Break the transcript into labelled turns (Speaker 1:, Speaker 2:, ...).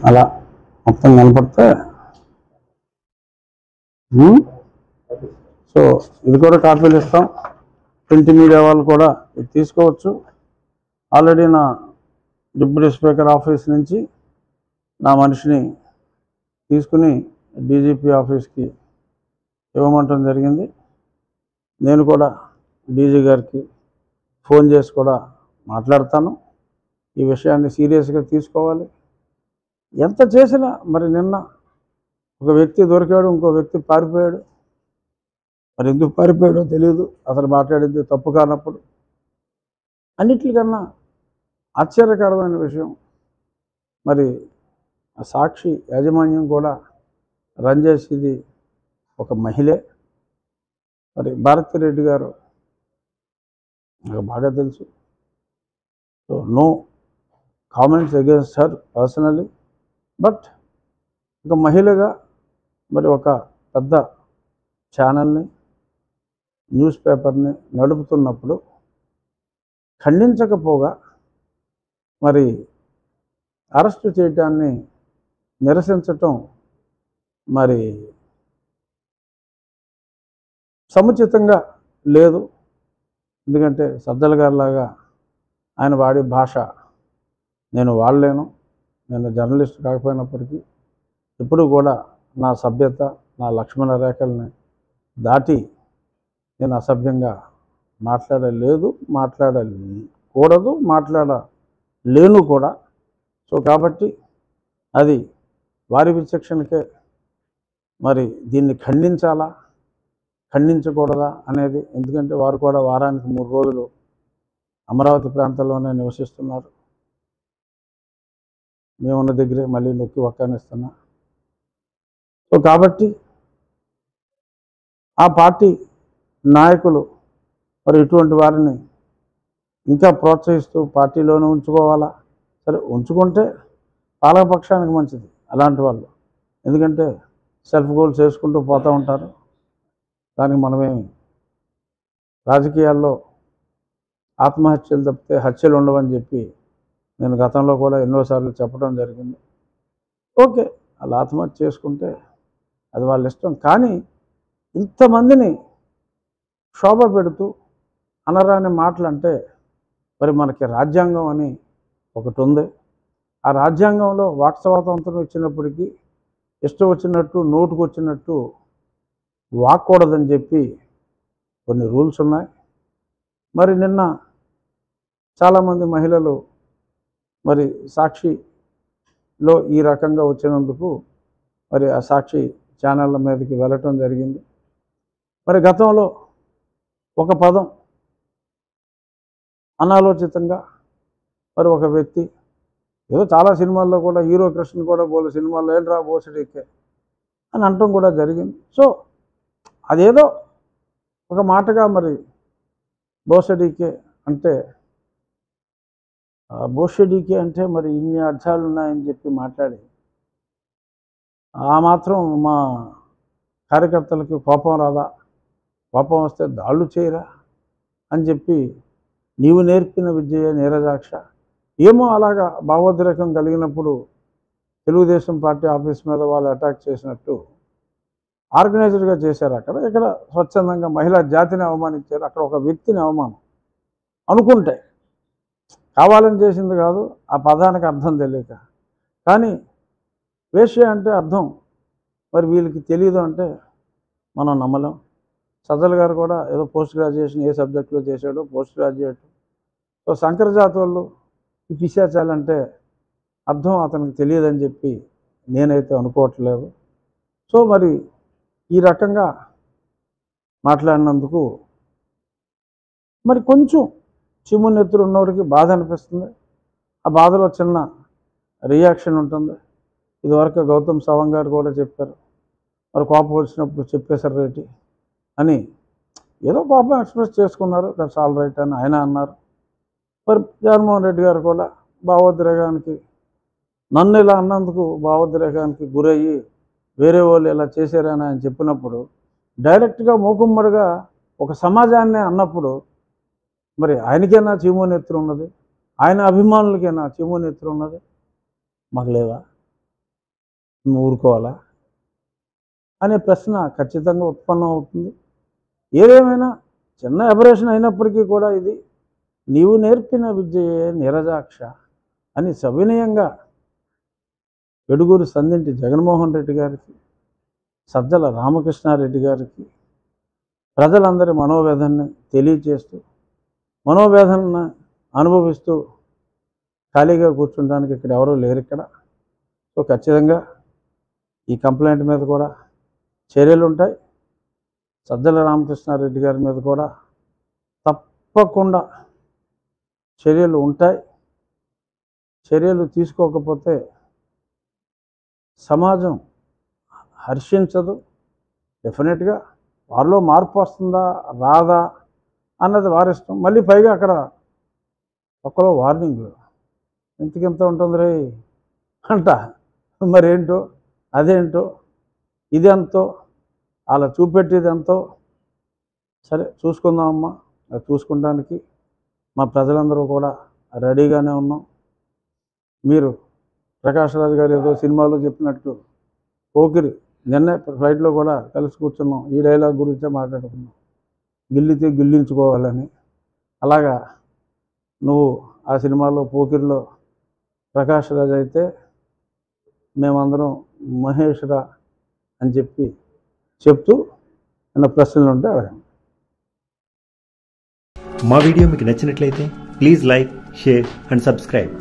Speaker 1: అలా మొత్తం కనపడితే సో ఇది కూడా కాపీలు ఇస్తాం. ప్రింట్ మీడియా వాళ్ళు కూడా ఇది తీసుకోవచ్చు. ఆల్రెడీ నా డిప్యూటీ స్పీకర్ ఆఫీస్ నుంచి నా మనిషిని తీసుకుని డీజీపీ ఆఫీస్కి ఇవ్వమంటం జరిగింది. నేను కూడా డీజీ గారికి ఫోన్ చేసి కూడా మాట్లాడతాను. ఈ విషయాన్ని సీరియస్గా తీసుకోవాలి. ఎంత చేసినా మరి నిన్న ఒక వ్యక్తి దొరికాడు, ఇంకో వ్యక్తి పారిపోయాడు. మరి ఎందుకు పారిపోయాడో తెలియదు. అతను మాట్లాడింది తప్పు కానప్పుడు. అన్నిటికన్నా ఆశ్చర్యకరమైన విషయం, మరి ఆ సాక్షి యాజమాన్యం కూడా రన్ చేసేది ఒక మహిళే. మరి భారతిరెడ్డి గారు నాకు బాగా తెలుసు. So no comments against her personally. But ఒక మహిళగా మరి ఒక పెద్ద ఛానల్ని, న్యూస్ పేపర్ని నడుపుతున్నప్పుడు ఖండించకపోగా మరి అరెస్టు చేయటాన్ని నిరసించటం మరి సముచితంగా లేదు. ఎందుకంటే సజ్జల గారిలాగా ఆయన వాడే భాష నేను వాడలేను. నేను జర్నలిస్ట్ కాకపోయినప్పటికీ ఎప్పుడు కూడా నా సభ్యత, నా లక్ష్మణ రేఖల్ని దాటి నేను అసభ్యంగా మాట్లాడలేదు, మాట్లాడకూడదు, మాట్లాడలేను కూడా. సో కాబట్టి అది వారి విచక్షణకే మరి దీన్ని ఖండించాలా, ఖండించకూడదా అనేది. ఎందుకంటే వారు కూడా వారానికి 3 రోజులు అమరావతి ప్రాంతంలోనే నివసిస్తున్నారు. మేమున్న దగ్గరే మళ్ళీ నొక్కి వక్కానిస్తున్నా. సో కాబట్టి ఆ పార్టీ నాయకులు మరి ఇటువంటి వారిని ఇంకా ప్రోత్సహిస్తూ పార్టీలోనే ఉంచుకోవాలా? సరే, ఉంచుకుంటే పాలకపక్షానికి మంచిది అలాంటి వాళ్ళు. ఎందుకంటే సెల్ఫ్ గోల్స్ చేసుకుంటూ పోతూ ఉంటారు. దానికి మనమేమి రాజకీయాల్లో ఆత్మహత్యలు తప్పితే హత్యలు ఉండవని చెప్పి నేను గతంలో కూడా ఎన్నోసార్లు చెప్పడం జరిగింది. ఓకే, వాళ్ళు ఆత్మహత్య చేసుకుంటే అది వాళ్ళ ఇష్టం. కానీ ఇంతమందిని శోభ పెడుతూ అనరాని మాటలు అంటే మరి మనకి రాజ్యాంగం అని ఒకటి ఉంది. ఆ రాజ్యాంగంలో వాక్ స్వాతంత్రం ఇచ్చినప్పటికీ ఇష్టం వచ్చినట్టు నోటుకు వచ్చినట్టు వాక్కూడదని చెప్పి కొన్ని రూల్స్ ఉన్నాయి. మరి నిన్న చాలామంది మహిళలు మరి సాక్షిలో ఈ రకంగా వచ్చినందుకు మరి ఆ సాక్షి ఛానళ్ళ మీదకి వెళ్ళటం జరిగింది. మరి గతంలో ఒక పదం అనాలోచితంగా మరి ఒక వ్యక్తి ఏదో చాలా సినిమాల్లో కూడా హీరో కృష్ణ కూడా బోలే సినిమాల్లో ఏంట్రా బోసడికే అని అనటం కూడా జరిగింది. సో అదేదో ఒక మాటగా మరి బోసడికే అంటే బోషడికే అంటే మరి ఇన్ని అర్థాలు ఉన్నాయని చెప్పి మాట్లాడి ఆ మాత్రం మా కార్యకర్తలకి కోపం రాదా? కోపం వస్తే దాళ్ళు చేయరా అని చెప్పి నీవు నేర్పిన విద్య నీరజాక్ష ఏమో అలాగా భావోద్రేకం కలిగినప్పుడు తెలుగుదేశం పార్టీ ఆఫీస్ మీద వాళ్ళు అటాక్ చేసినట్టు ఆర్గనైజర్గా చేశారు. ఇక్కడ స్వచ్ఛందంగా మహిళా జాతిని అవమానించారు. అక్కడ ఒక వ్యక్తిని అవమానం అనుకుంటే కావాలని చేసింది కాదు, ఆ పదానికి అర్థం తెలియక. కానీ వేశ్య అంటే అర్థం మరి వీళ్ళకి తెలియదు అంటే మనం నమ్మలేం. సజ్జల గారు కూడా ఏదో పోస్ట్ గ్రాడ్యుయేషన్ ఏ సబ్జెక్టులో చేశాడో పోస్ట్ గ్రాడ్యుయేట్. సో శంకరజాతి వాళ్ళు ఈ పిశాచాలంటే అర్థం అతనికి తెలియదని చెప్పి నేనైతే అనుకోవట్లేదు. సో మరి ఈ రకంగా మాట్లాడినందుకు మరి కొంచెం చిమ్మునెత్తురు ఉన్నవాడికి బాధ అనిపిస్తుంది. ఆ బాధలో చిన్న రియాక్షన్ ఉంటుంది. ఇదివరకు గౌతమ్ సవాంగ్ గారు కూడా చెప్పారు, మరి కోపం వచ్చినప్పుడు చెప్పేశారు రేటి అని ఏదో కోపం ఎక్స్ప్రెస్ చేసుకున్నారు. దట్స్ ఆల్ రైట్ అని ఆయన అన్నారు. మరి జగన్మోహన్ రెడ్డి గారు కూడా భావోద్రేకానికి నన్ను ఇలా అన్నందుకు భావోద్రేకానికి గురయ్యి వేరే వాళ్ళు ఇలా చేశారని ఆయన చెప్పినప్పుడు డైరెక్ట్గా మూకుమ్మడిగా ఒక సమాజాన్ని అన్నప్పుడు మరి ఆయనకైనా చీమోనెత్తురు ఉన్నది, ఆయన అభిమానులకైనా చీమోనెత్తురు ఉన్నది. మాకు లేవా, నువ్వు ఊరుకోవాలా అనే ప్రశ్న ఖచ్చితంగా ఉత్పన్నం అవుతుంది. ఏదేమైనా చిన్న అబరేషన్ అయినప్పటికీ కూడా ఇది నీవు నేర్పిన విద్యయే నీరజాక్ష అని సవినయంగా వెడుగూరు సందింటి జగన్మోహన్ రెడ్డి గారికి, సజ్జల రామకృష్ణారెడ్డి గారికి ప్రజలందరి మనోవేదనని తెలియచేస్తూ, మనోవేదనను అనుభవిస్తూ ఖాళీగా కూర్చుంటానికి ఇక్కడ ఎవరూ లేరు ఇక్కడ. సో ఖచ్చితంగా ఈ కంప్లైంట్ మీద కూడా చర్యలు ఉంటాయి. సజ్జల రామకృష్ణారెడ్డి గారి మీద కూడా తప్పకుండా చర్యలు ఉంటాయి. చర్యలు తీసుకోకపోతే సమాజం హర్షించదు. డెఫినెట్గా వారిలో మార్పు వస్తుందా రాదా అన్నది వారిష్టం. మళ్ళీ పైగా అక్కడ ఒక్కలో వార్నింగ్లు ఇంతకింత ఉంటుంది రే అంట. మరేంటో అదేంటో ఇదెంతో అలా చూపెట్టేది ఎంతో. సరే చూసుకుందామమ్మా, అది చూసుకుంటానికి మా ప్రజలందరూ కూడా రెడీగానే ఉన్నాం. మీరు ప్రకాష్ రాజ్ గారు ఏదో సినిమాలో చెప్పినట్టు పోకిరి నిన్నే ఫ్లైట్లో కూడా కలిసి కూర్చున్నాం, ఈ డైలాగ్ గురించే మాట్లాడుకున్నాం, గిల్లితే గిల్లించుకోవాలని. అలాగా నువ్వు ఆ సినిమాలో పోకిరిలో ప్రకాష్ రాజ్ అయితే మేమందరం మహేష్ రా అని చెప్తూ అన్న ప్రశ్నలు ఉంటే అడగండి.
Speaker 2: మా వీడియో మీకు నచ్చినట్లయితే please like, share and subscribe.